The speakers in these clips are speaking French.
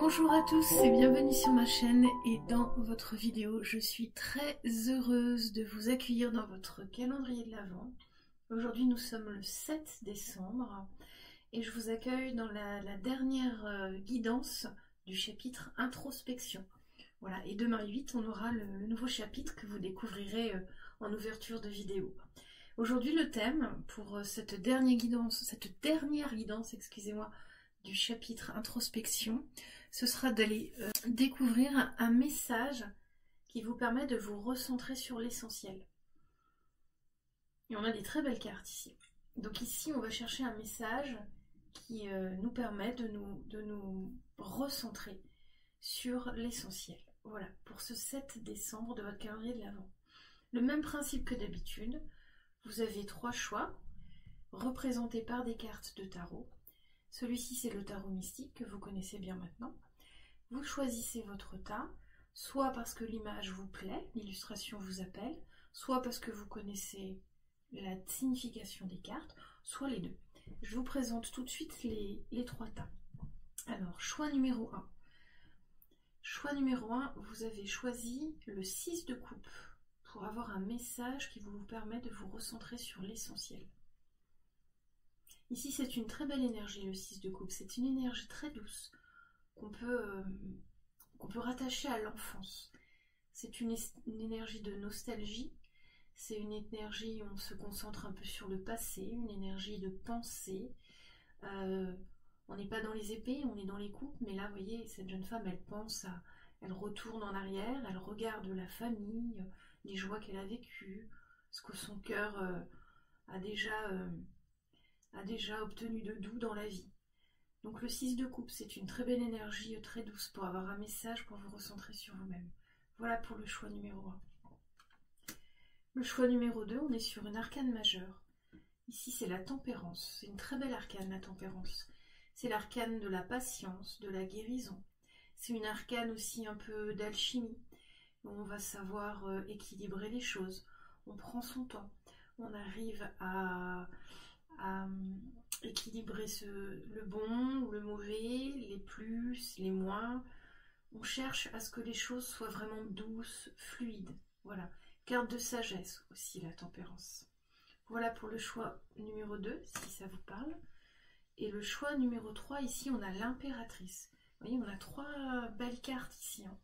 Bonjour à tous et bienvenue sur ma chaîne et dans votre vidéo. Je suis très heureuse de vous accueillir dans votre calendrier de l'Avent. Aujourd'hui nous sommes le 7 décembre et je vous accueille dans la dernière guidance du chapitre introspection. Voilà, et demain 8 on aura le nouveau chapitre que vous découvrirez en ouverture de vidéo. Aujourd'hui le thème pour cette dernière guidance, excusez-moi, du chapitre introspection, ce sera d'aller découvrir un message qui vous permet de vous recentrer sur l'essentiel. Et on a des très belles cartes ici. Donc ici, on va chercher un message qui nous permet de nous recentrer sur l'essentiel. Voilà, pour ce 7 décembre de votre calendrier de l'Avent. Le même principe que d'habitude, vous avez 3 choix représentés par des cartes de tarot. Celui-ci, c'est le tarot mystique que vous connaissez bien maintenant. Vous choisissez votre tas, soit parce que l'image vous plaît, l'illustration vous appelle, soit parce que vous connaissez la signification des cartes, soit les deux. Je vous présente tout de suite les 3 tas. Alors, choix numéro 1. Choix numéro 1, vous avez choisi le 6 de coupe pour avoir un message qui vous permet de vous recentrer sur l'essentiel. Ici, c'est une très belle énergie, le 6 de coupe. C'est une énergie très douce qu'on peut rattacher à l'enfance. C'est une énergie de nostalgie. C'est une énergie où on se concentre un peu sur le passé, une énergie de pensée. On n'est pas dans les épées, on est dans les coupes. Mais là, vous voyez, cette jeune femme, elle pense elle retourne en arrière, elle regarde la famille, les joies qu'elle a vécues, ce que son cœur a déjà obtenu de doux dans la vie. Donc le 6 de coupe, c'est une très belle énergie, très douce pour avoir un message, pour vous recentrer sur vous-même. Voilà pour le choix numéro 1. Le choix numéro 2, on est sur une arcane majeure. Ici, c'est la tempérance. C'est une très belle arcane, la tempérance. C'est l'arcane de la patience, de la guérison. C'est une arcane aussi un peu d'alchimie. On va savoir équilibrer les choses. On prend son temps. On arrive à équilibrer le bon ou le mauvais, les plus, les moins. On cherche à ce que les choses soient vraiment douces, fluides. Voilà. Carte de sagesse aussi, la tempérance. Voilà pour le choix numéro 2, si ça vous parle. Et le choix numéro 3, ici, on a l'impératrice. Vous voyez, on a 3 belles cartes ici. Hein.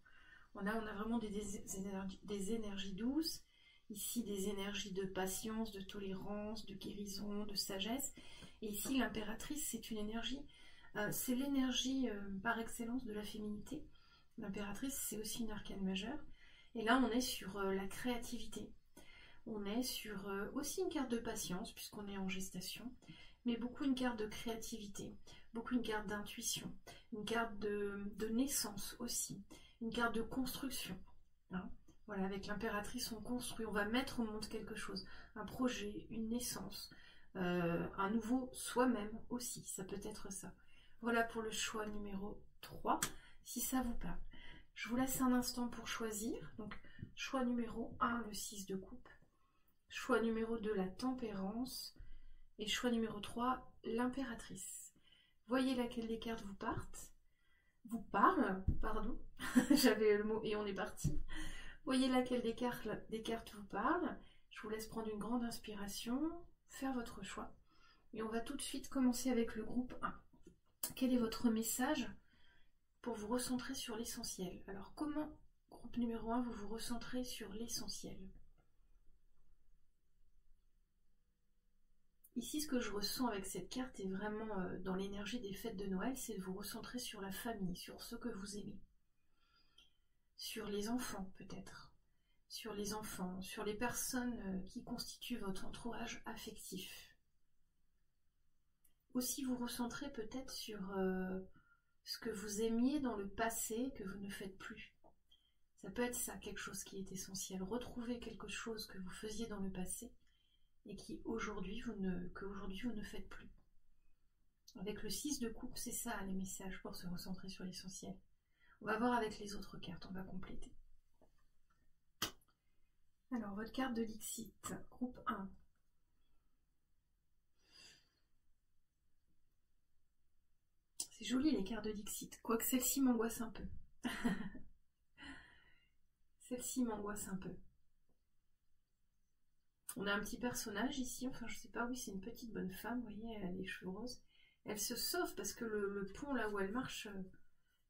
On a vraiment des énergies douces. Ici, des énergies de patience, de tolérance, de guérison, de sagesse. Et ici, l'impératrice, c'est une énergie, c'est l'énergie par excellence de la féminité. L'impératrice, c'est aussi une arcane majeure. Et là, on est sur la créativité. On est sur aussi une carte de patience, puisqu'on est en gestation, mais beaucoup une carte de créativité, beaucoup une carte d'intuition, une carte de naissance aussi, une carte de construction. Hein. Voilà, avec l'impératrice, on construit, on va mettre au monde quelque chose, un projet, une naissance, un nouveau soi-même aussi, ça peut être ça. Voilà pour le choix numéro 3, si ça vous parle. Je vous laisse un instant pour choisir. Donc, choix numéro 1, le 6 de coupe. Choix numéro 2, la tempérance. Et choix numéro 3, l'impératrice. Voyez laquelle des cartes vous parle, pardon. J'avais le mot et on est parti. Voyez laquelle des cartes vous parle. Je vous laisse prendre une grande inspiration, faire votre choix. Et on va tout de suite commencer avec le groupe 1. Quel est votre message pour vous recentrer sur l'essentiel? Alors comment, groupe numéro 1, vous vous recentrez sur l'essentiel? Ici, ce que je ressens avec cette carte est vraiment dans l'énergie des fêtes de Noël, c'est de vous recentrer sur la famille, sur ce que vous aimez. Sur les enfants peut-être, sur les personnes qui constituent votre entourage affectif. Aussi vous recentrer peut-être sur ce que vous aimiez dans le passé que vous ne faites plus. Ça peut être ça, quelque chose qui est essentiel. Retrouver quelque chose que vous faisiez dans le passé et qui aujourd'hui vous ne faites plus. Avec le 6 de coupe, c'est ça les messages pour se recentrer sur l'essentiel. On va voir avec les autres cartes, on va compléter. Alors, votre carte de Lixit, groupe 1. C'est joli les cartes de Dixit, quoique celle-ci m'angoisse un peu. Celle-ci m'angoisse un peu. On a un petit personnage ici, enfin je sais pas, oui c'est une petite bonne femme, vous voyez, elle a les cheveux roses. Elle se sauve parce que le pont là où elle marche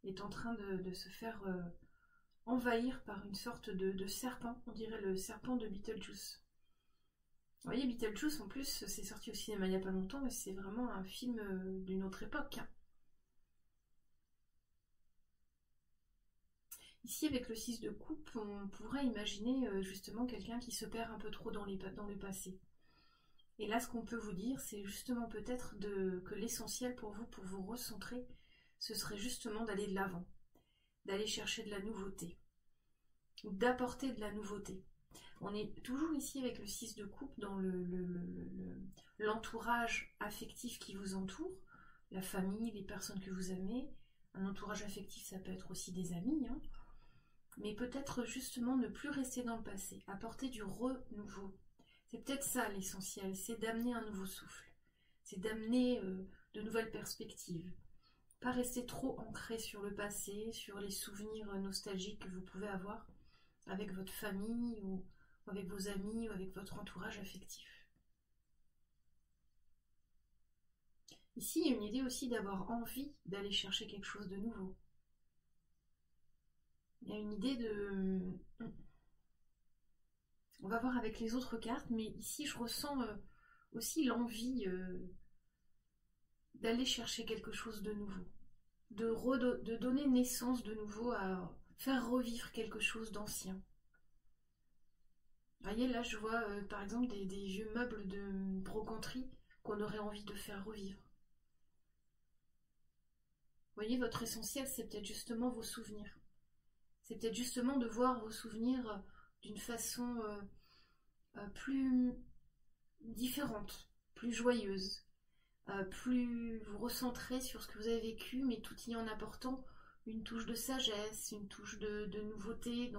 est en train de se faire envahir par une sorte de serpent, on dirait le serpent de Beetlejuice. Vous voyez, Beetlejuice en plus c'est sorti au cinéma il n'y a pas longtemps et c'est vraiment un film d'une autre époque. Hein. Ici, avec le 6 de coupe, on pourrait imaginer justement quelqu'un qui se perd un peu trop dans le passé. Et là, ce qu'on peut vous dire, c'est justement peut-être que l'essentiel pour vous recentrer, ce serait justement d'aller de l'avant, d'aller chercher de la nouveauté, ou d'apporter de la nouveauté. On est toujours ici avec le 6 de coupe dans l'entourage affectif qui vous entoure, la famille, les personnes que vous aimez. Un entourage affectif, ça peut être aussi des amis, hein. Mais peut-être justement ne plus rester dans le passé, apporter du renouveau. C'est peut-être ça l'essentiel, c'est d'amener un nouveau souffle, c'est d'amener de nouvelles perspectives. Pas rester trop ancré sur le passé, sur les souvenirs nostalgiques que vous pouvez avoir avec votre famille ou avec vos amis ou avec votre entourage affectif. Ici, il y a une idée aussi d'avoir envie d'aller chercher quelque chose de nouveau. Il y a une idée de... On va voir avec les autres cartes, mais ici je ressens aussi l'envie d'aller chercher quelque chose de nouveau. De donner naissance de nouveau à faire revivre quelque chose d'ancien. Vous voyez, là je vois par exemple des vieux meubles de brocanterie qu'on aurait envie de faire revivre. Vous voyez, votre essentiel, c'est peut-être justement vos souvenirs. C'est peut-être justement de voir vos souvenirs d'une façon plus différente, plus joyeuse, plus vous recentrez sur ce que vous avez vécu, mais tout y en apportant une touche de sagesse, une touche de nouveauté,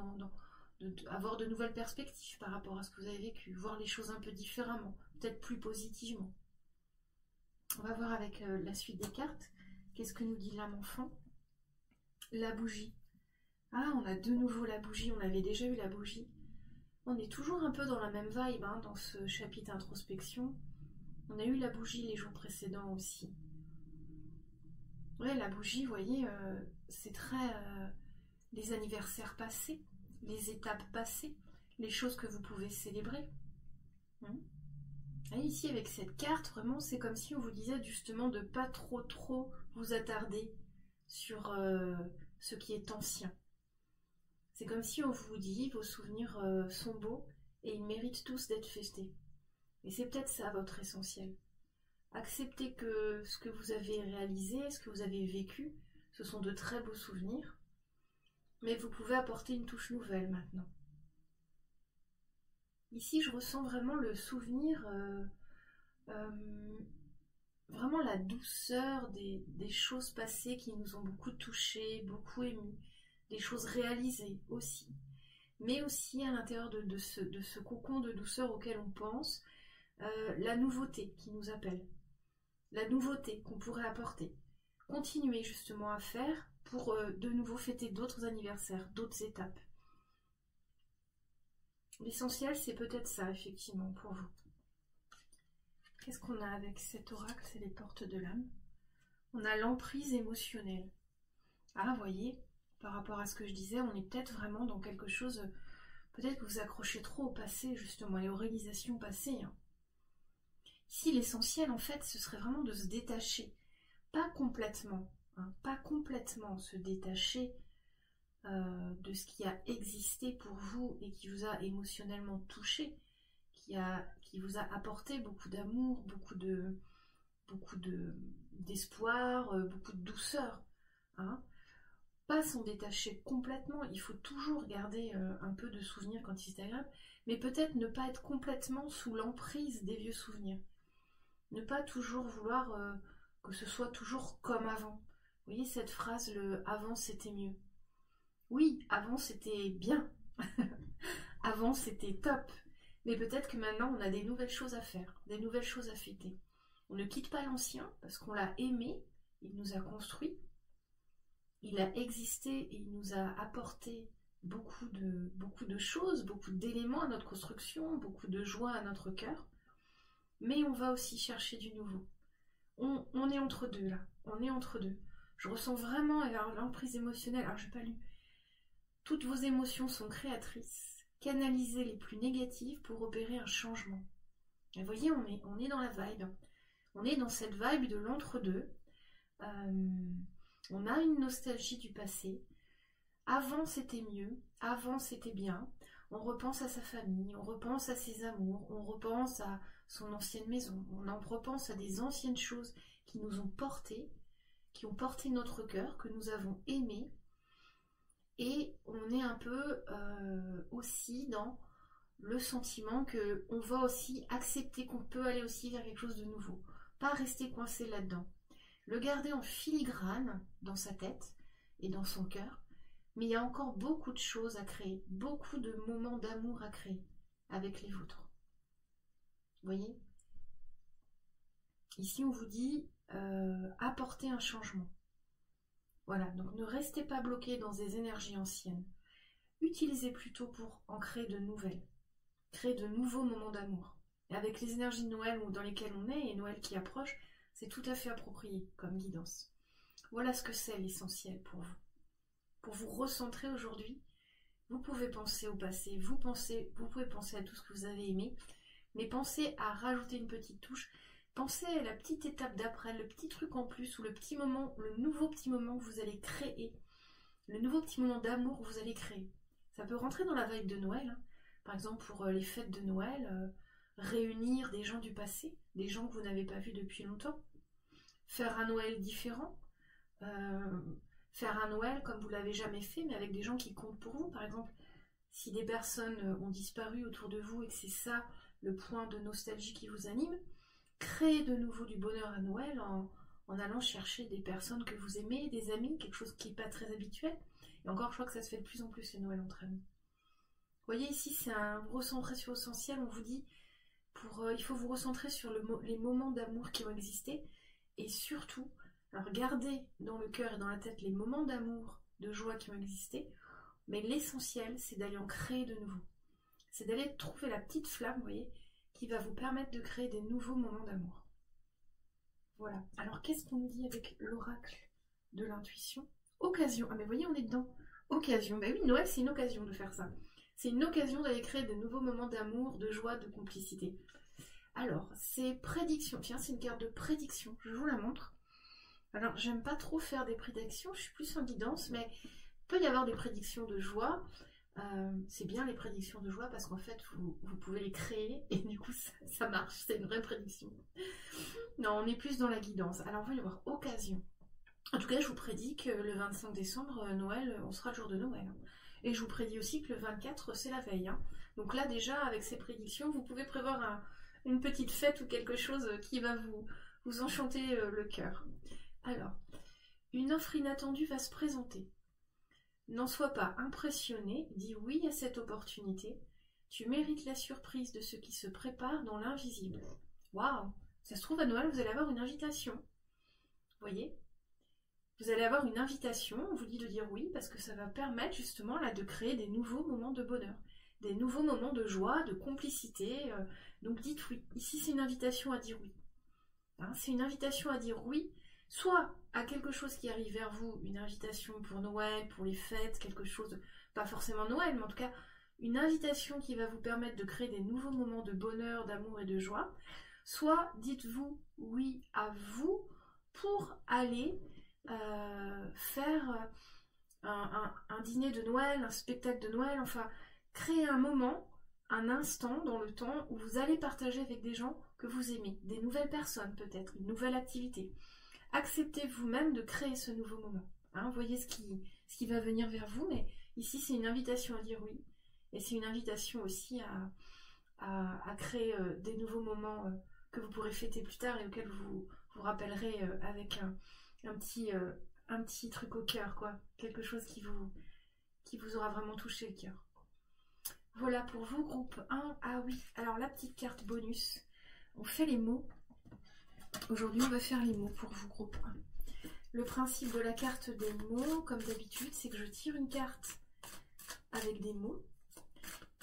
avoir de nouvelles perspectives par rapport à ce que vous avez vécu, voir les choses un peu différemment, peut-être plus positivement. On va voir avec la suite des cartes. Qu'est-ce que nous dit l'âme enfant? La bougie. Ah, on a de nouveau la bougie, on avait déjà eu la bougie. On est toujours un peu dans la même vibe hein, dans ce chapitre introspection. On a eu la bougie les jours précédents aussi. Ouais, la bougie, vous voyez, c'est très les anniversaires passés, les étapes passées, les choses que vous pouvez célébrer. Et ici, avec cette carte, vraiment, c'est comme si on vous disait justement de pas trop vous attarder sur ce qui est ancien. C'est comme si on vous dit, vos souvenirs sont beaux et ils méritent tous d'être festés. Et c'est peut-être ça votre essentiel. Acceptez que ce que vous avez réalisé, ce que vous avez vécu, ce sont de très beaux souvenirs, mais vous pouvez apporter une touche nouvelle maintenant. Ici, je ressens vraiment le souvenir, vraiment la douceur des choses passées qui nous ont beaucoup touchés, beaucoup émus. Des choses réalisées aussi, mais aussi à l'intérieur de ce cocon de douceur auquel on pense, la nouveauté qui nous appelle, la nouveauté qu'on pourrait apporter, continuer justement à faire pour de nouveau fêter d'autres anniversaires, d'autres étapes. L'essentiel, c'est peut-être ça, effectivement, pour vous. Qu'est-ce qu'on a avec cet oracle? C'est les portes de l'âme. On a l'emprise émotionnelle. Ah, vous voyez, par rapport à ce que je disais, on est peut-être vraiment dans quelque chose, peut-être que vous accrochez trop au passé, justement, et aux réalisations passées. Hein. Ici, l'essentiel, en fait, ce serait vraiment de se détacher. Pas complètement, hein, pas complètement se détacher de ce qui a existé pour vous et qui vous a émotionnellement touché, qui vous a apporté beaucoup d'amour, beaucoup d'espoir, beaucoup de douceur. Hein. Pas s'en détacher complètement, il faut toujours garder un peu de souvenirs quand c'est agréable, mais peut-être ne pas être complètement sous l'emprise des vieux souvenirs. Ne pas toujours vouloir que ce soit toujours comme avant. Vous voyez cette phrase, le « avant c'était mieux ». Oui, avant c'était bien, avant c'était top, mais peut-être que maintenant on a des nouvelles choses à faire, des nouvelles choses à fêter. On ne quitte pas l'ancien parce qu'on l'a aimé, il nous a construits, il a existé et il nous a apporté beaucoup de choses, beaucoup d'éléments à notre construction, beaucoup de joie à notre cœur, mais on va aussi chercher du nouveau. On est entre deux là, on est entre deux. Je ressens vraiment l'emprise émotionnelle, alors je n'ai pas lu. Toutes vos émotions sont créatrices, canalisez les plus négatives pour opérer un changement. Et vous voyez, on est dans la vibe, on est dans cette vibe de l'entre-deux. On a une nostalgie du passé. Avant c'était mieux, avant c'était bien. On repense à sa famille, on repense à ses amours, on repense à son ancienne maison, on en repense à des anciennes choses qui nous ont portés, qui ont porté notre cœur, que nous avons aimé. Et on est un peu aussi dans le sentiment qu'on va aussi accepter qu'on peut aller aussi vers quelque chose de nouveau. Pas rester coincé là-dedans. Le garder en filigrane dans sa tête et dans son cœur. Mais il y a encore beaucoup de choses à créer, beaucoup de moments d'amour à créer avec les vôtres. Vous voyez? Ici, on vous dit apporter un changement. Voilà, donc ne restez pas bloqué dans des énergies anciennes. Utilisez plutôt pour en créer de nouvelles. Créer de nouveaux moments d'amour. Et avec les énergies de Noël dans lesquelles on est, et Noël qui approche, c'est tout à fait approprié comme guidance. Voilà ce que c'est l'essentiel pour vous. Pour vous recentrer aujourd'hui, vous pouvez penser au passé, vous pouvez penser à tout ce que vous avez aimé, mais pensez à rajouter une petite touche. Pensez à la petite étape d'après, le petit truc en plus, ou le petit moment, le nouveau petit moment que vous allez créer, le nouveau petit moment d'amour que vous allez créer. Ça peut rentrer dans la vibe de Noël, hein. Par exemple pour les fêtes de Noël, réunir des gens du passé, des gens que vous n'avez pas vus depuis longtemps, faire un Noël différent, faire un Noël comme vous l'avez jamais fait, mais avec des gens qui comptent pour vous. Par exemple, si des personnes ont disparu autour de vous et que c'est ça le point de nostalgie qui vous anime, créez de nouveau du bonheur à Noël en allant chercher des personnes que vous aimez, des amis, quelque chose qui n'est pas très habituel. Et encore, je crois que ça se fait de plus en plus les Noëls entre amis. Vous voyez ici, c'est un recentrer sur l'essentiel. On vous dit, il faut vous recentrer sur les moments d'amour qui ont existé. Et surtout, alors gardez dans le cœur et dans la tête les moments d'amour, de joie qui ont existé. Mais l'essentiel, c'est d'aller en créer de nouveaux. C'est d'aller trouver la petite flamme, vous voyez, qui va vous permettre de créer des nouveaux moments d'amour. Voilà. Alors, qu'est-ce qu'on nous dit avec l'oracle de l'intuition? Occasion. Ah, mais vous voyez, on est dedans. Occasion. Ben oui, Noël, c'est une occasion de faire ça. C'est une occasion d'aller créer de nouveaux moments d'amour, de joie, de complicité. Alors, c'est prédiction. Tiens, c'est une carte de prédiction. Je vous la montre. Alors, j'aime pas trop faire des prédictions. Je suis plus en guidance, mais il peut y avoir des prédictions de joie. C'est bien les prédictions de joie parce qu'en fait vous pouvez les créer et du coup ça marche, c'est une vraie prédiction. Non, on est plus dans la guidance. Alors on va y avoir occasion. En tout cas, je vous prédis que le 25 décembre, Noël, on sera le jour de Noël. Et je vous prédis aussi que le 24, c'est la veille. Donc là déjà, avec ces prédictions, vous pouvez prévoir une petite fête ou quelque chose qui va vous enchanter le cœur. Alors, une offre inattendue va se présenter. N'en sois pas impressionné, dis oui à cette opportunité. Tu mérites la surprise de ce qui se prépare dans l'invisible. Waouh! Ça se trouve à Noël, vous allez avoir une invitation. Vous voyez? Vous allez avoir une invitation, on vous dit de dire oui, parce que ça va permettre justement là de créer des nouveaux moments de bonheur, des nouveaux moments de joie, de complicité. Donc dites oui. Ici, c'est une invitation à dire oui. C'est une invitation à dire oui, soit à quelque chose qui arrive vers vous, une invitation pour Noël, pour les fêtes, quelque chose, pas forcément Noël, mais en tout cas, une invitation qui va vous permettre de créer des nouveaux moments de bonheur, d'amour et de joie, soit dites-vous oui à vous pour aller faire un dîner de Noël, un spectacle de Noël, enfin, créer un moment, un instant dans le temps où vous allez partager avec des gens que vous aimez, des nouvelles personnes peut-être, une nouvelle activité. Acceptez vous-même de créer ce nouveau moment. Voyez ce qui va venir vers vous, mais ici c'est une invitation à dire oui, et c'est une invitation aussi à créer des nouveaux moments que vous pourrez fêter plus tard et auxquels vous vous rappellerez avec un petit truc au cœur, quoi, quelque chose qui vous aura vraiment touché le cœur. Voilà pour vous, groupe 1. Ah oui, alors la petite carte bonus, on fait les mots. Aujourd'hui, on va faire les mots pour vous, groupe 1. Le principe de la carte des mots, comme d'habitude, c'est que je tire une carte avec des mots.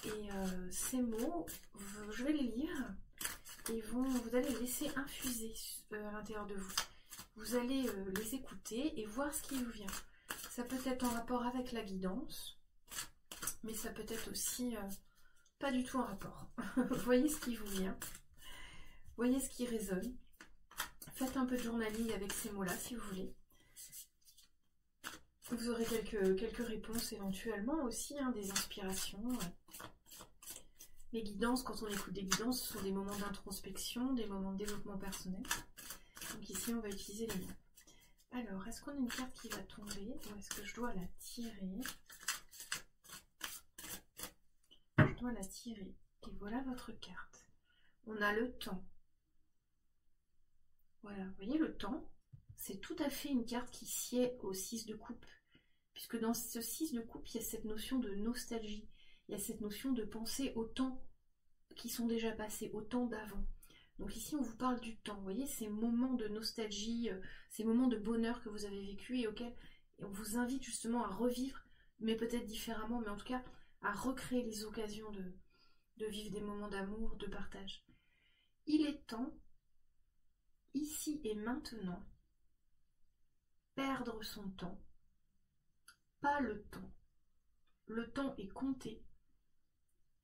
Et ces mots, je vais les lire et vous allez les laisser infuser à l'intérieur de vous. Vous allez les écouter et voir ce qui vous vient. Ça peut être en rapport avec la guidance, mais ça peut être aussi pas du tout en rapport. Voyez ce qui vous vient, voyez ce qui résonne. Faites un peu de journaling avec ces mots-là si vous voulez. Vous aurez quelques réponses éventuellement aussi, hein, des inspirations. Les guidances, quand on écoute des guidances, ce sont des moments d'introspection, des moments de développement personnel. Donc ici, on va utiliser les mots. Alors, est-ce qu'on a une carte qui va tomber ou est-ce que je dois la tirer? Je dois la tirer. Et voilà votre carte. On a le temps. Voilà, vous voyez le temps, c'est tout à fait une carte qui sied au 6 de coupe. Puisque dans ce 6 de coupe, il y a cette notion de nostalgie. Il y a cette notion de penser aux temps qui sont déjà passés, au temps d'avant. Donc ici, on vous parle du temps. Vous voyez, ces moments de nostalgie, ces moments de bonheur que vous avez vécu et auxquels on vous invite justement à revivre, mais peut-être différemment, mais en tout cas à recréer les occasions de vivre des moments d'amour, de partage. Il est temps, ici et maintenant, perdre son temps, pas le temps. Le temps est compté.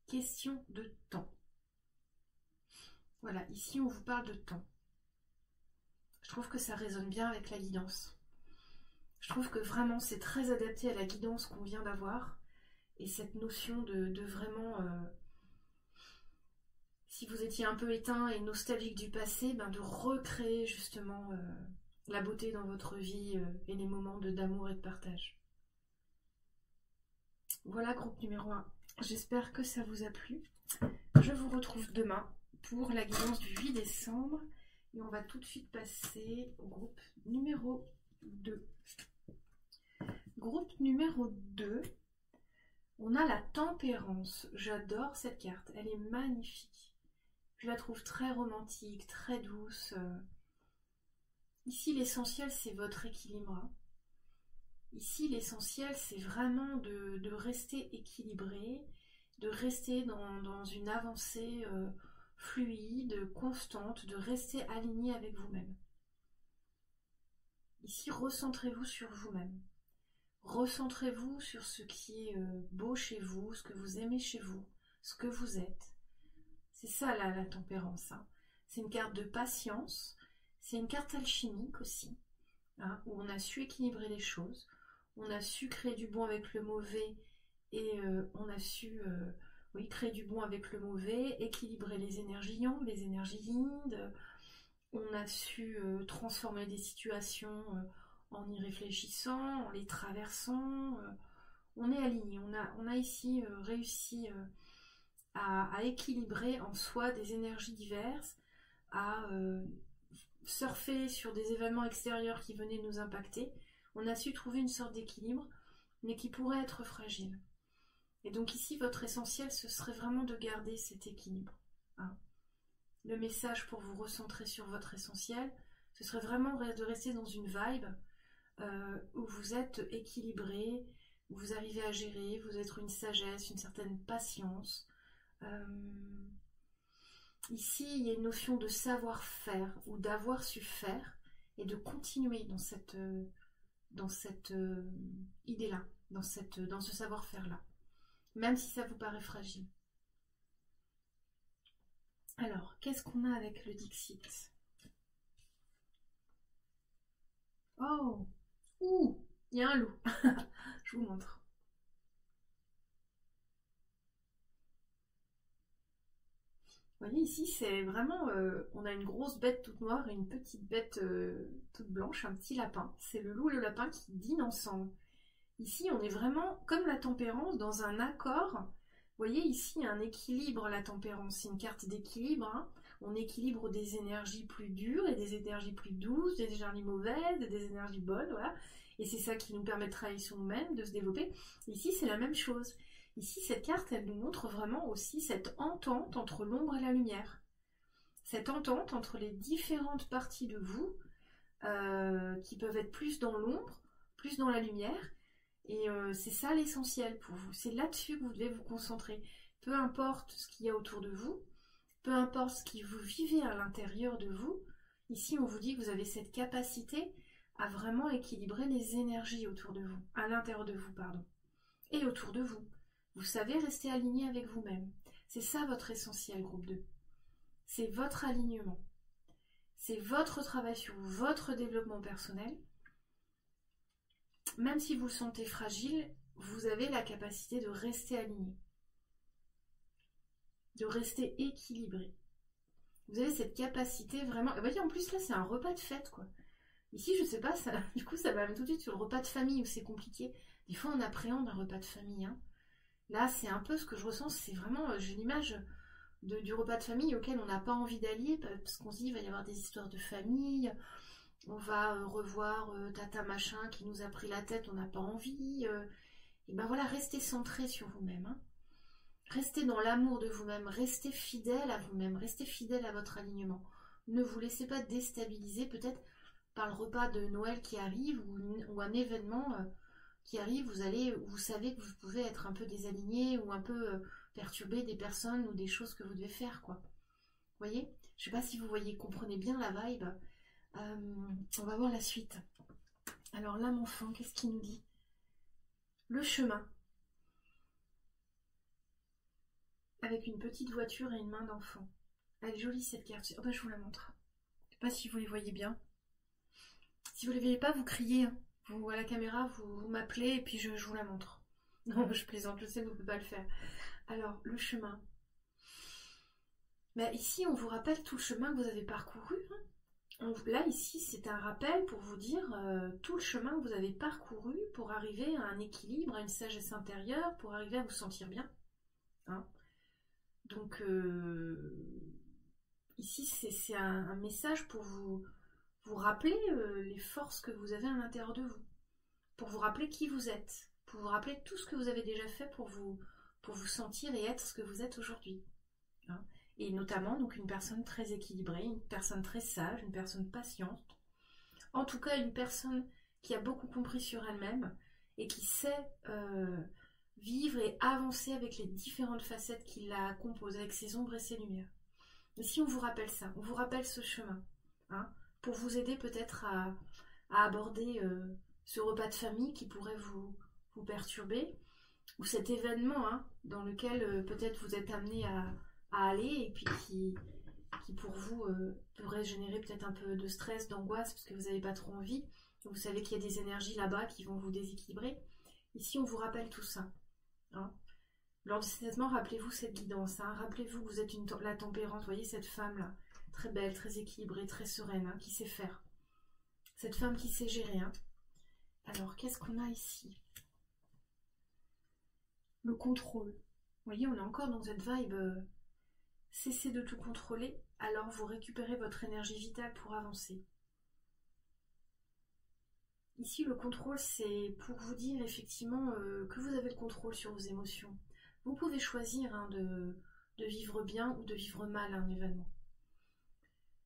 Question de temps. Voilà, ici on vous parle de temps. Je trouve que ça résonne bien avec la guidance. Je trouve que vraiment c'est très adapté à la guidance qu'on vient d'avoir. Et cette notion de vraiment... si vous étiez un peu éteint et nostalgique du passé, ben de recréer justement la beauté dans votre vie et les moments d'amour et de partage. Voilà, groupe numéro 1. J'espère que ça vous a plu. Je vous retrouve demain pour la guidance du 8 décembre. Et on va tout de suite passer au groupe numéro 2. Groupe numéro 2, on a la tempérance. J'adore cette carte, elle est magnifique. Je la trouve très romantique, très douce. Ici, l'essentiel, c'est votre équilibre. Ici, l'essentiel, c'est vraiment de rester équilibré, de rester dans une avancée fluide, constante, de rester aligné avec vous-même. Ici, recentrez-vous sur vous-même. Recentrez-vous sur ce qui est beau chez vous, ce que vous aimez chez vous, ce que vous êtes. C'est ça la tempérance. Hein. C'est une carte de patience, c'est une carte alchimique aussi, hein, où on a su équilibrer les choses. On a su créer du bon avec le mauvais et on a su créer du bon avec le mauvais, équilibrer les énergies yang, les énergies yin. On a su transformer des situations en y réfléchissant, en les traversant. On est aligné. On a ici réussi à équilibrer en soi des énergies diverses, à surfer sur des événements extérieurs qui venaient nous impacter. On a su trouver une sorte d'équilibre, mais qui pourrait être fragile. Et donc ici, votre essentiel, ce serait vraiment de garder cet équilibre. Hein. Le message pour vous recentrer sur votre essentiel, ce serait vraiment de rester dans une vibe où vous êtes équilibré, où vous arrivez à gérer, vous êtes une sagesse, une certaine patience. Ici, il y a une notion de savoir-faire ou d'avoir su faire et de continuer dans cette idée-là, dans ce savoir-faire-là, même si ça vous paraît fragile. Alors, qu'est-ce qu'on a avec le Dixit? Oh! Ouh! Il y a un loup. Je vous montre. Vous voyez ici, c'est vraiment... on a une grosse bête toute noire et une petite bête toute blanche, un petit lapin. C'est le loup et le lapin qui dînent ensemble. Ici, on est vraiment, comme la tempérance, dans un accord. Vous voyez ici, un équilibre, la tempérance. C'est une carte d'équilibre. Hein. On équilibre des énergies plus dures et des énergies plus douces, des énergies mauvaises et des énergies bonnes. Voilà. Et c'est ça qui nous permet de travailler sur nous-mêmes, de se développer. Ici, c'est la même chose. Ici, cette carte, elle nous montre vraiment aussi cette entente entre l'ombre et la lumière. Cette entente entre les différentes parties de vous qui peuvent être plus dans l'ombre, plus dans la lumière. Et c'est ça l'essentiel pour vous. C'est là-dessus que vous devez vous concentrer. Peu importe ce qu'il y a autour de vous, peu importe ce que vous vivez à l'intérieur de vous, ici on vous dit que vous avez cette capacité à vraiment équilibrer les énergies autour de vous, à l'intérieur de vous, pardon, et autour de vous. Vous savez rester aligné avec vous-même. C'est ça votre essentiel, groupe 2. C'est votre alignement. C'est votre travail sur vous, votre développement personnel. Même si vous le sentez fragile, vous avez la capacité de rester aligné, de rester équilibré. Vous avez cette capacité vraiment... Et vous voyez, en plus là c'est un repas de fête quoi. Ici je sais pas, ça, du coup ça va même tout de suite sur le repas de famille où c'est compliqué. Des fois on appréhende un repas de famille. Hein. Là c'est un peu ce que je ressens, c'est vraiment... J'ai l'image du repas de famille auquel on n'a pas envie d'aller parce qu'on se dit il va y avoir des histoires de famille... On va revoir tata machin qui nous a pris la tête, on n'a pas envie. Et ben voilà, restez centré sur vous-même. Hein. Restez dans l'amour de vous-même, restez fidèle à vous-même, restez fidèle à votre alignement. Ne vous laissez pas déstabiliser peut-être par le repas de Noël qui arrive ou un événement qui arrive, vous savez que vous pouvez être un peu désaligné ou un peu perturbé des personnes ou des choses que vous devez faire, quoi. Vous voyez? Je sais pas si vous voyez, comprenez bien la vibe. On va voir la suite. Alors là, mon enfant, qu'est-ce qu'il nous dit? Le chemin. Avec une petite voiture et une main d'enfant. Elle est jolie cette carte. Oh bah je vous la montre. Je sais pas si vous les voyez bien. Si vous ne les voyez pas, vous criez. Hein. Vous à la caméra, vous m'appelez et puis je vous la montre. Non, je plaisante, je sais que vous ne pouvez pas le faire. Alors, le chemin. Bah, ici, on vous rappelle tout le chemin que vous avez parcouru. Hein. Là, ici, c'est un rappel pour vous dire tout le chemin que vous avez parcouru pour arriver à un équilibre, à une sagesse intérieure, pour arriver à vous sentir bien. Hein. Donc, ici, c'est un message pour vous rappeler les forces que vous avez à l'intérieur de vous, pour vous rappeler qui vous êtes, pour vous rappeler tout ce que vous avez déjà fait pour vous sentir et être ce que vous êtes aujourd'hui. Hein. Et notamment donc une personne très équilibrée, une personne très sage, une personne patiente. En tout cas, une personne qui a beaucoup compris sur elle-même et qui sait vivre et avancer avec les différentes facettes qui la composent, avec ses ombres et ses lumières. Et si on vous rappelle ça, on vous rappelle ce chemin, hein, pour vous aider peut-être à aborder ce repas de famille qui pourrait vous perturber, ou cet événement hein, dans lequel peut-être vous êtes amené à aller et puis qui pour vous pourrait générer peut-être un peu de stress, d'angoisse parce que vous n'avez pas trop envie. Vous savez qu'il y a des énergies là-bas qui vont vous déséquilibrer. Ici, on vous rappelle tout ça. Hein. Lors de cet événement, rappelez-vous cette guidance. Hein. Rappelez-vous que vous êtes la tempérante. Vous voyez cette femme-là, très belle, très équilibrée, très sereine, hein, qui sait faire. Cette femme qui sait gérer. Hein. Alors, qu'est-ce qu'on a ici? Le contrôle. Vous voyez, on est encore dans cette vibe... Cessez de tout contrôler, alors vous récupérez votre énergie vitale pour avancer. Ici, le contrôle, c'est pour vous dire effectivement que vous avez le contrôle sur vos émotions. Vous pouvez choisir hein, de vivre bien ou de vivre mal un événement.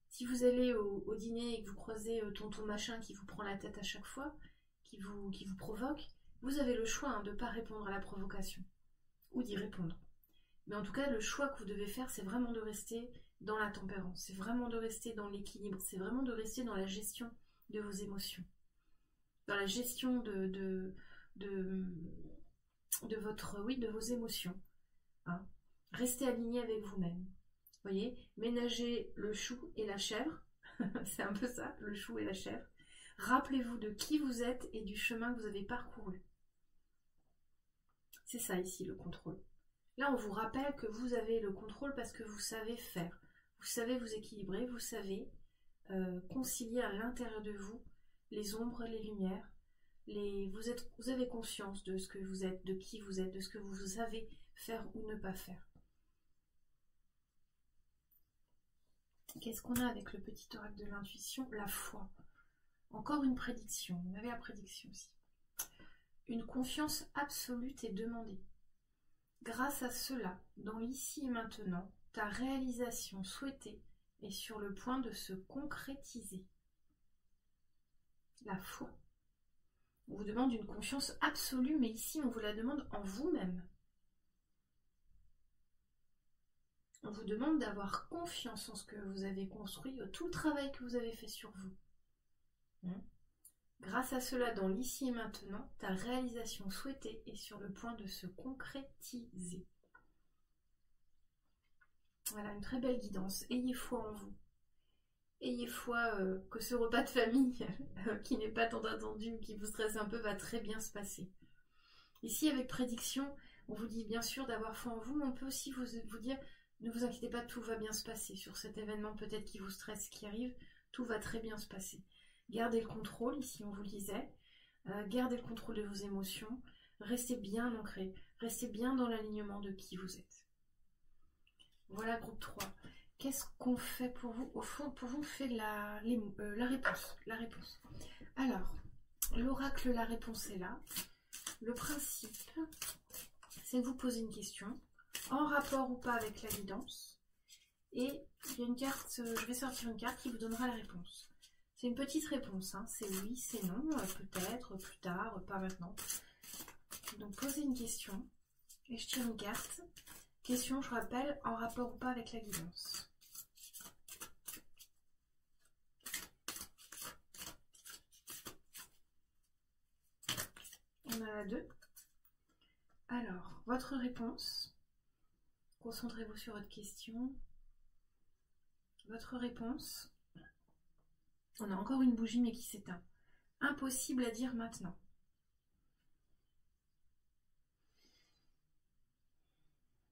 Si vous allez au dîner et que vous croisez tonton machin qui vous prend la tête à chaque fois, qui vous provoque, vous avez le choix hein, de ne pas répondre à la provocation ou d'y répondre. Mais en tout cas, le choix que vous devez faire, c'est vraiment de rester dans la tempérance, c'est vraiment de rester dans l'équilibre, c'est vraiment de rester dans la gestion de vos émotions, dans la gestion de vos émotions. Hein. Restez aligné avec vous-même. Vous voyez, ménagez le chou et la chèvre, c'est un peu ça, le chou et la chèvre. Rappelez-vous de qui vous êtes et du chemin que vous avez parcouru. C'est ça ici, le contrôle. Là, on vous rappelle que vous avez le contrôle parce que vous savez faire. Vous savez vous équilibrer, vous savez concilier à l'intérieur de vous les ombres et les lumières. Vous avez conscience de ce que vous êtes, de qui vous êtes, de ce que vous savez faire ou ne pas faire. Qu'est-ce qu'on a avec le petit oracle de l'intuition? La foi. Encore une prédiction. On avait la prédiction aussi. Une confiance absolue est demandée. Grâce à cela, dans l'ici et maintenant, ta réalisation souhaitée est sur le point de se concrétiser. la foi. On vous demande une confiance absolue, mais ici on vous la demande en vous-même. On vous demande d'avoir confiance en ce que vous avez construit, tout le travail que vous avez fait sur vous. Grâce à cela, dans l'ici et maintenant, ta réalisation souhaitée est sur le point de se concrétiser. Voilà, une très belle guidance. Ayez foi en vous. Ayez foi que ce repas de famille, qui n'est pas tant attendu, qui vous stresse un peu, va très bien se passer. Ici, avec prédiction, on vous dit bien sûr d'avoir foi en vous, mais on peut aussi vous dire, ne vous inquiétez pas, tout va bien se passer. Sur cet événement peut-être qui vous stresse, qui arrive, tout va très bien se passer. Gardez le contrôle, ici on vous le disait, gardez le contrôle de vos émotions, restez bien ancré, restez bien dans l'alignement de qui vous êtes. Voilà, groupe 3. Qu'est-ce qu'on fait pour vous? Au fond, pour vous, on fait la réponse. Alors, l'oracle, la réponse est là. Le principe, c'est que vous posez une question, en rapport ou pas avec la guidance, et il y a une carte, je vais sortir une carte qui vous donnera la réponse. C'est une petite réponse, hein. C'est oui, c'est non, peut-être, plus tard, pas maintenant. Donc posez une question, et je tire une carte. Question, je rappelle, en rapport ou pas avec la guidance. On a 2. Alors, votre réponse. Concentrez-vous sur votre question. Votre réponse. On a encore une bougie mais qui s'éteint. Impossible à dire maintenant.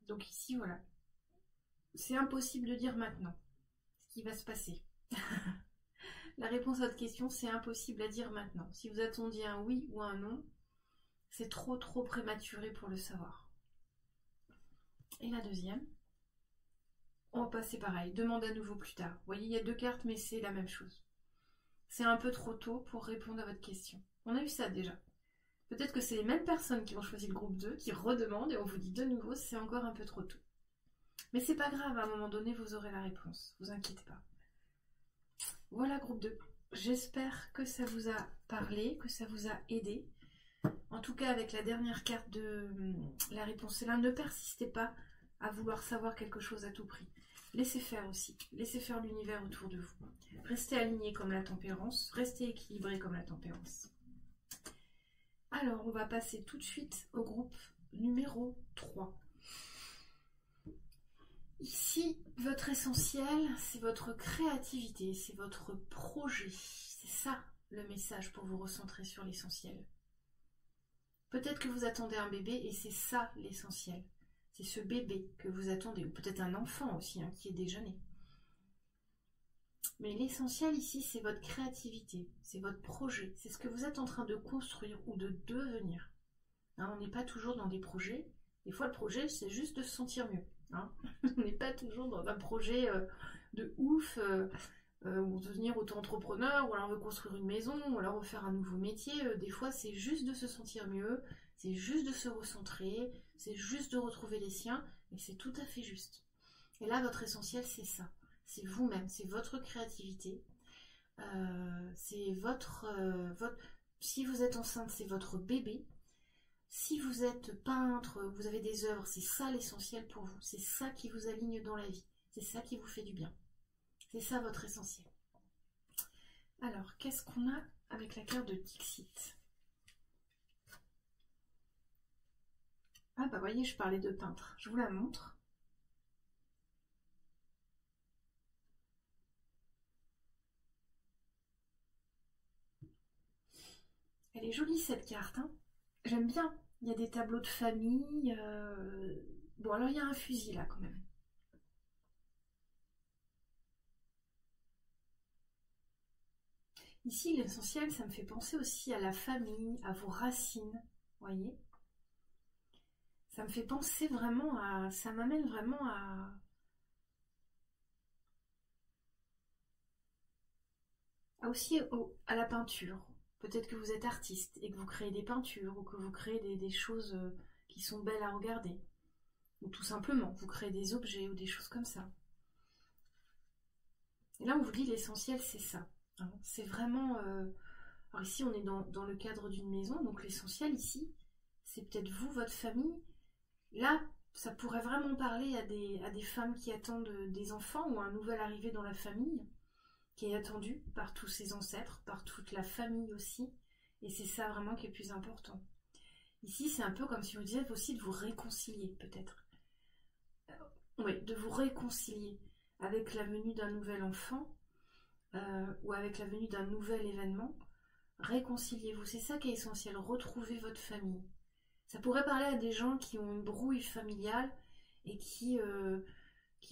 Donc ici, voilà. C'est impossible de dire maintenant ce qui va se passer. La réponse à votre question, c'est impossible à dire maintenant. Si vous attendiez un oui ou un non, c'est trop prématuré pour le savoir. Et la deuxième, on va passer pareil. Demande à nouveau plus tard. Vous voyez, il y a 2 cartes, mais c'est la même chose. C'est un peu trop tôt pour répondre à votre question. On a eu ça déjà. Peut-être que c'est les mêmes personnes qui ont choisi le groupe 2, qui redemandent, et on vous dit de nouveau, c'est encore un peu trop tôt. Mais c'est pas grave, à un moment donné, vous aurez la réponse. Vous inquiétez pas. Voilà, groupe 2. J'espère que ça vous a parlé, que ça vous a aidé. En tout cas, avec la dernière carte de la réponse est là, ne persistez pas à vouloir savoir quelque chose à tout prix. Laissez faire aussi. Laissez faire l'univers autour de vous. Restez aligné comme la tempérance. Restez équilibré comme la tempérance. Alors, on va passer tout de suite au groupe numéro 3. Ici, votre essentiel, c'est votre créativité, c'est votre projet. C'est ça le message pour vous recentrer sur l'essentiel. Peut-être que vous attendez un bébé et c'est ça l'essentiel. C'est ce bébé que vous attendez, ou peut-être un enfant aussi qui est déjà né. Mais l'essentiel ici, c'est votre créativité, c'est votre projet, c'est ce que vous êtes en train de construire ou de devenir. Hein, on n'est pas toujours dans des projets. Des fois, le projet, c'est juste de se sentir mieux. Hein. On n'est pas toujours dans un projet de ouf, ou devenir auto-entrepreneur, ou alors on veut construire une maison, ou alors on veut faire un nouveau métier. Des fois, c'est juste de se sentir mieux, c'est juste de se recentrer, c'est juste de retrouver les siens, et c'est tout à fait juste. Et là, votre essentiel, c'est ça. C'est vous-même, c'est votre créativité, c'est votre... Si vous êtes enceinte, c'est votre bébé. Si vous êtes peintre, vous avez des œuvres, c'est ça l'essentiel pour vous. C'est ça qui vous aligne dans la vie. C'est ça qui vous fait du bien. C'est ça votre essentiel. Alors, qu'est-ce qu'on a avec la carte de Dixit? Ah bah voyez, je parlais de peintre. Je vous la montre. Elle est jolie cette carte, hein. J'aime bien. Il y a des tableaux de famille. Bon, alors il y a un fusil là quand même. Ici, l'essentiel, ça me fait penser aussi à la famille, à vos racines. Voyez? Ça me fait penser vraiment à... Ça m'amène vraiment aussi à la peinture. Peut-être que vous êtes artiste et que vous créez des peintures ou que vous créez des choses qui sont belles à regarder. Ou tout simplement, vous créez des objets ou des choses comme ça. Et là, on vous dit l'essentiel, c'est ça. Hein. C'est vraiment Alors ici, on est dans le cadre d'une maison, donc l'essentiel ici, c'est peut-être vous, votre famille. Là, ça pourrait vraiment parler à des femmes qui attendent des enfants ou un nouvel arrivé dans la famille, qui est attendu par tous ses ancêtres, par toute la famille aussi. Et c'est ça vraiment qui est le plus important. Ici, c'est un peu comme si vous disiez aussi de vous réconcilier, peut-être. Oui, de vous réconcilier avec la venue d'un nouvel enfant ou avec la venue d'un nouvel événement. Réconciliez-vous, c'est ça qui est essentiel. Retrouvez votre famille. Ça pourrait parler à des gens qui ont une brouille familiale et qui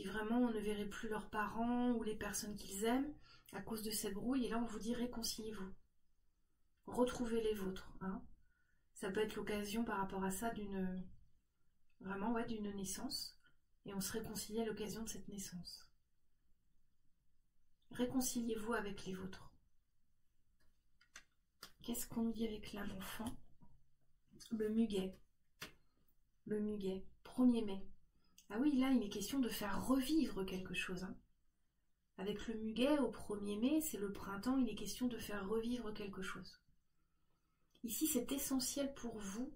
vraiment ne verraient plus leurs parents ou les personnes qu'ils aiment à cause de cette brouille. Et là, on vous dit réconciliez-vous. Retrouvez les vôtres. Hein. Ça peut être l'occasion par rapport à ça d'une naissance. Et on se réconcilie à l'occasion de cette naissance. Réconciliez-vous avec les vôtres. Qu'est-ce qu'on nous dit avec l'âme enfant? Le muguet. Le muguet. 1er mai. Ah oui, là, il est question de faire revivre quelque chose. Hein. Avec le muguet, au 1er mai, c'est le printemps, il est question de faire revivre quelque chose. Ici, c'est essentiel pour vous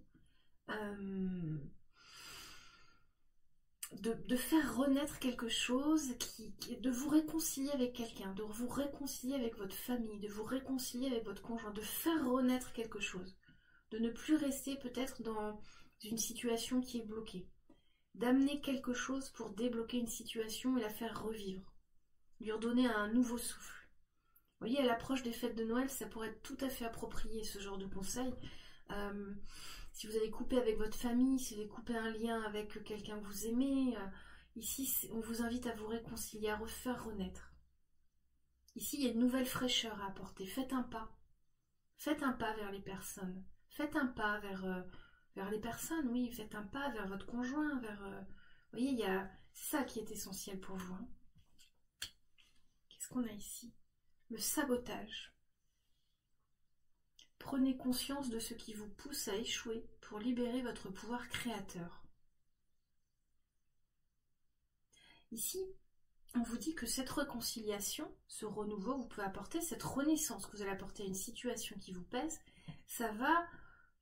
de faire renaître quelque chose, de vous réconcilier avec quelqu'un, de vous réconcilier avec votre famille, de vous réconcilier avec votre conjoint, de faire renaître quelque chose, de ne plus rester peut-être dans une situation qui est bloquée, d'amener quelque chose pour débloquer une situation et la faire revivre, lui redonner un nouveau souffle. Vous voyez, à l'approche des fêtes de Noël, ça pourrait être tout à fait approprié, ce genre de conseil. Si vous avez coupé avec votre famille, si vous avez coupé un lien avec quelqu'un que vous aimez, ici, on vous invite à vous réconcilier, à refaire renaître. Ici, il y a une nouvelle fraîcheur à apporter. Faites un pas. Faites un pas vers les personnes. Faites un pas vers les personnes, oui. Faites un pas vers votre conjoint, vous voyez, c'est ça qui est essentiel pour vous. Hein. Qu'est-ce qu'on a ici? Le sabotage. Prenez conscience de ce qui vous pousse à échouer pour libérer votre pouvoir créateur. Ici, on vous dit que cette réconciliation, ce renouveau, vous pouvez apporter, cette renaissance que vous allez apporter à une situation qui vous pèse, ça va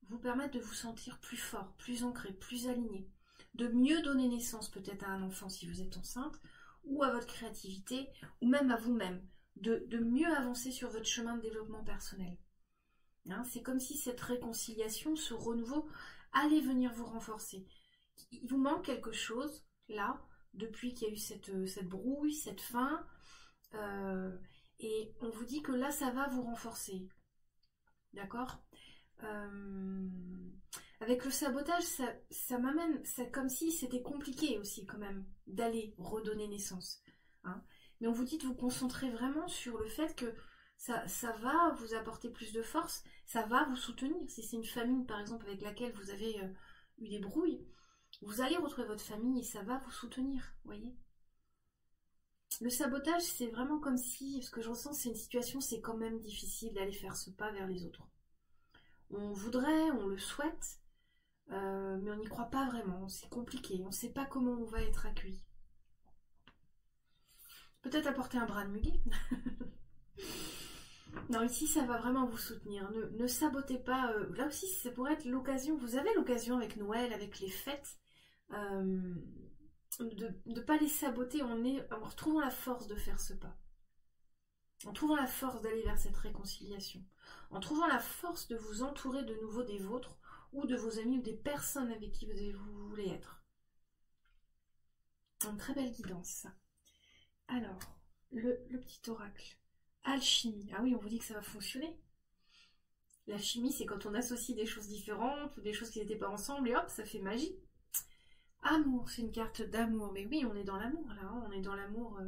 vous permettre de vous sentir plus fort, plus ancré, plus aligné, de mieux donner naissance peut-être à un enfant si vous êtes enceinte, ou à votre créativité, ou même à vous-même, de mieux avancer sur votre chemin de développement personnel. Hein, c'est comme si cette réconciliation, ce renouveau, allait venir vous renforcer. Il vous manque quelque chose, là, depuis qu'il y a eu cette brouille, cette faim, et on vous dit que là, ça va vous renforcer. D'accord? Avec le sabotage, ça m'amène, c'est comme si c'était compliqué aussi quand même d'aller redonner naissance. Hein. Mais on vous dit de vous concentrer vraiment sur le fait que ça va vous apporter plus de force, ça va vous soutenir. Si c'est une famille, par exemple, avec laquelle vous avez eu des brouilles, vous allez retrouver votre famille et ça va vous soutenir, voyez. Le sabotage, c'est vraiment comme si, ce que je ressens, c'est une situation, c'est quand même difficile d'aller faire ce pas vers les autres. On voudrait, on le souhaite, mais on n'y croit pas vraiment, c'est compliqué, on ne sait pas comment on va être accueilli. Peut-être apporter un bras de muguet. Non, ici, ça va vraiment vous soutenir. Ne sabotez pas. Là aussi, ça pourrait être l'occasion. Vous avez l'occasion avec Noël, avec les fêtes, de ne pas les saboter en retrouvant la force de faire ce pas. En trouvant la force d'aller vers cette réconciliation. En trouvant la force de vous entourer de nouveau des vôtres ou de vos amis ou des personnes avec qui vous voulez être. Une très belle guidance, ça. Alors, le petit oracle. Alchimie. Ah oui, on vous dit que ça va fonctionner. L'alchimie, c'est quand on associe des choses différentes ou des choses qui n'étaient pas ensemble et hop, ça fait magie. Amour, c'est une carte d'amour. Mais oui, on est dans l'amour là. Hein. On est dans l'amour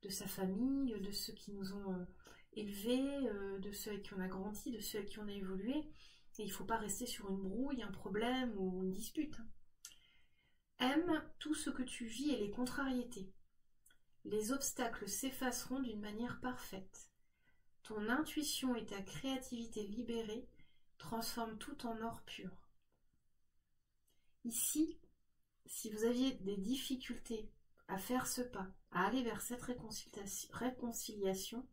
de sa famille, de ceux qui nous ont élevés, de ceux avec qui on a grandi, de ceux avec qui on a évolué. Et il ne faut pas rester sur une brouille, un problème ou une dispute. Aime tout ce que tu vis et les contrariétés. Les obstacles s'effaceront d'une manière parfaite. Ton intuition et ta créativité libérée transforment tout en or pur. Ici, si vous aviez des difficultés à faire ce pas, à aller vers cette réconciliation,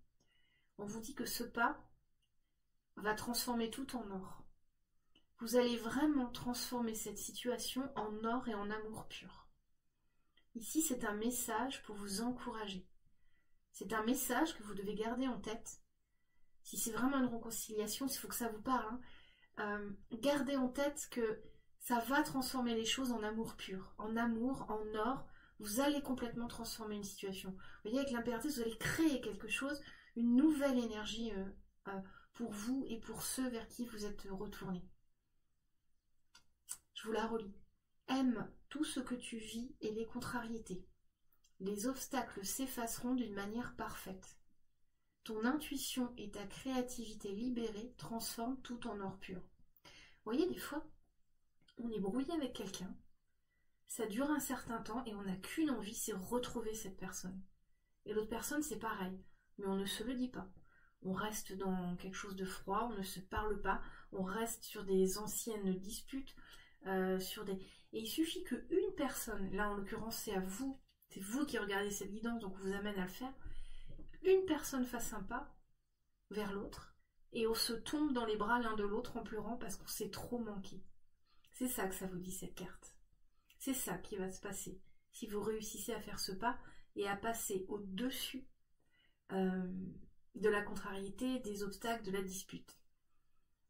on vous dit que ce pas va transformer tout en or. Vous allez vraiment transformer cette situation en or et en amour pur. Ici, c'est un message pour vous encourager. C'est un message que vous devez garder en tête. Si c'est vraiment une réconciliation, il faut que ça vous parle. Gardez en tête que ça va transformer les choses en amour pur, en amour, en or. Vous allez complètement transformer une situation. Vous voyez, avec l'impératrice, vous allez créer quelque chose, une nouvelle énergie pour vous et pour ceux vers qui vous êtes retournés. Je vous la relis. Aime tout ce que tu vis et les contrariétés. Les obstacles s'effaceront d'une manière parfaite. Ton intuition et ta créativité libérée transforment tout en or pur. Vous voyez, des fois, on est brouillé avec quelqu'un, ça dure un certain temps et on n'a qu'une envie, c'est retrouver cette personne. Et l'autre personne, c'est pareil, mais on ne se le dit pas. On reste dans quelque chose de froid, on ne se parle pas, on reste sur des anciennes disputes, Et il suffit qu'une personne, là en l'occurrence c'est à vous, c'est vous qui regardez cette guidance, donc on vous amène à le faire, une personne fasse un pas vers l'autre, et on se tombe dans les bras l'un de l'autre en pleurant parce qu'on s'est trop manqué. C'est ça que ça vous dit cette carte. C'est ça qui va se passer si vous réussissez à faire ce pas et à passer au-dessus de la contrariété, des obstacles, de la dispute.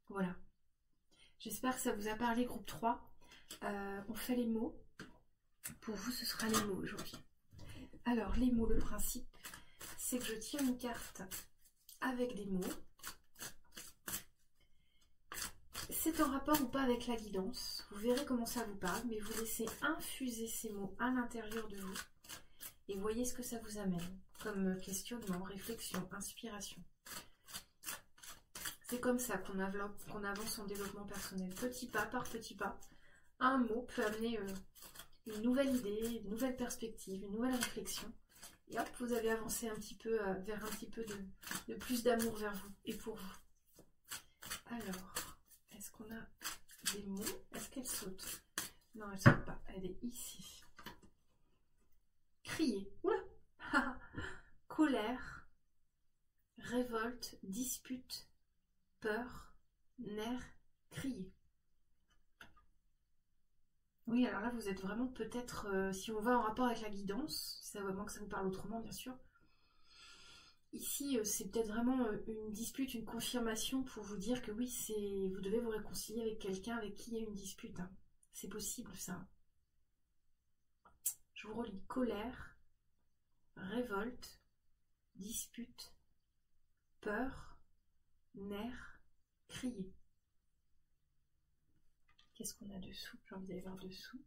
Voilà. J'espère que ça vous a parlé, groupe 3. On fait les mots. Pour vous, ce sera les mots aujourd'hui. Alors, les mots, le principe, c'est que je tire une carte avec des mots. C'est en rapport ou pas avec la guidance. Vous verrez comment ça vous parle, mais vous laissez infuser ces mots à l'intérieur de vous et voyez ce que ça vous amène comme questionnement, réflexion, inspiration. C'est comme ça qu'on avance en développement personnel. Petit pas par petit pas, un mot peut amener une nouvelle idée, une nouvelle perspective, une nouvelle réflexion. Et hop, vous avez avancé un petit peu vers un petit peu de plus d'amour vers vous et pour vous. Alors, est-ce qu'on a des mots? Est-ce qu'elle saute? Non, elle saute pas. Elle est ici. Crier. Oula. Colère, révolte, dispute, peur, nerf, crier. Oui, alors là, vous êtes vraiment peut-être, si on va en rapport avec la guidance, c'est vraiment que ça vous parle autrement, bien sûr. Ici, c'est peut-être vraiment une dispute, une confirmation pour vous dire que oui, vous devez vous réconcilier avec quelqu'un avec qui il y a une dispute. Hein. C'est possible, ça. Je vous relis. Colère, révolte, dispute, peur, nerf, crier. Qu'est-ce qu'on a dessous? J'ai envie d'aller voir dessous.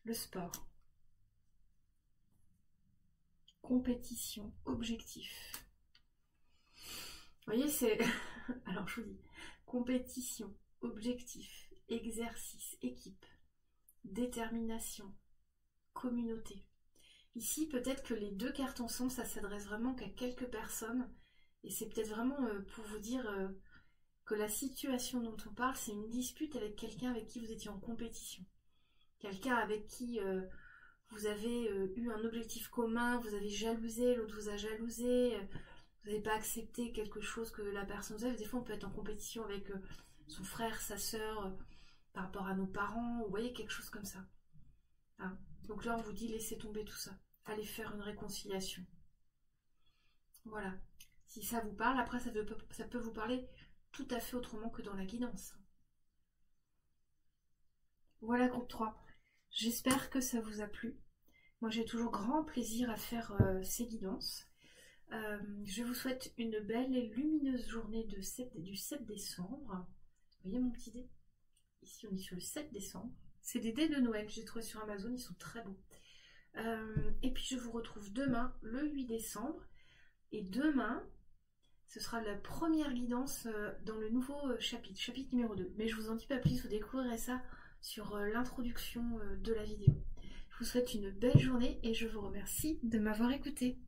Le sport. Compétition, objectif. Vous voyez, c'est... Alors, je vous dis. Compétition, objectif, exercice, équipe, détermination, communauté. Ici, peut-être que les deux cartes ensemble, ça s'adresse vraiment qu'à quelques personnes. Et c'est peut-être vraiment pour vous dire que la situation dont on parle, c'est une dispute avec quelqu'un avec qui vous étiez en compétition. Quelqu'un avec qui vous avez eu un objectif commun, vous avez jalousé, l'autre vous a jalousé, vous n'avez pas accepté quelque chose que la personne vous a. Des fois, on peut être en compétition avec son frère, sa sœur, par rapport à nos parents, vous voyez, quelque chose comme ça. Hein. Donc là, on vous dit, laissez tomber tout ça. Allez faire une réconciliation. Voilà. Si ça vous parle, après, ça peut vous parler tout à fait autrement que dans la guidance. Voilà, groupe 3. J'espère que ça vous a plu. Moi, j'ai toujours grand plaisir à faire ces guidances. Je vous souhaite une belle et lumineuse journée du 7 décembre. Vous voyez mon petit dé? Ici, on est sur le 7 décembre. C'est des dés de Noël, j'ai trouvé sur Amazon, ils sont très beaux. Et puis, je vous retrouve demain, le 8 décembre. Et demain, ce sera la première guidance dans le nouveau chapitre numéro 2. Mais je vous en dis pas plus, vous découvrirez ça sur l'introduction de la vidéo. Je vous souhaite une belle journée et je vous remercie de m'avoir écouté.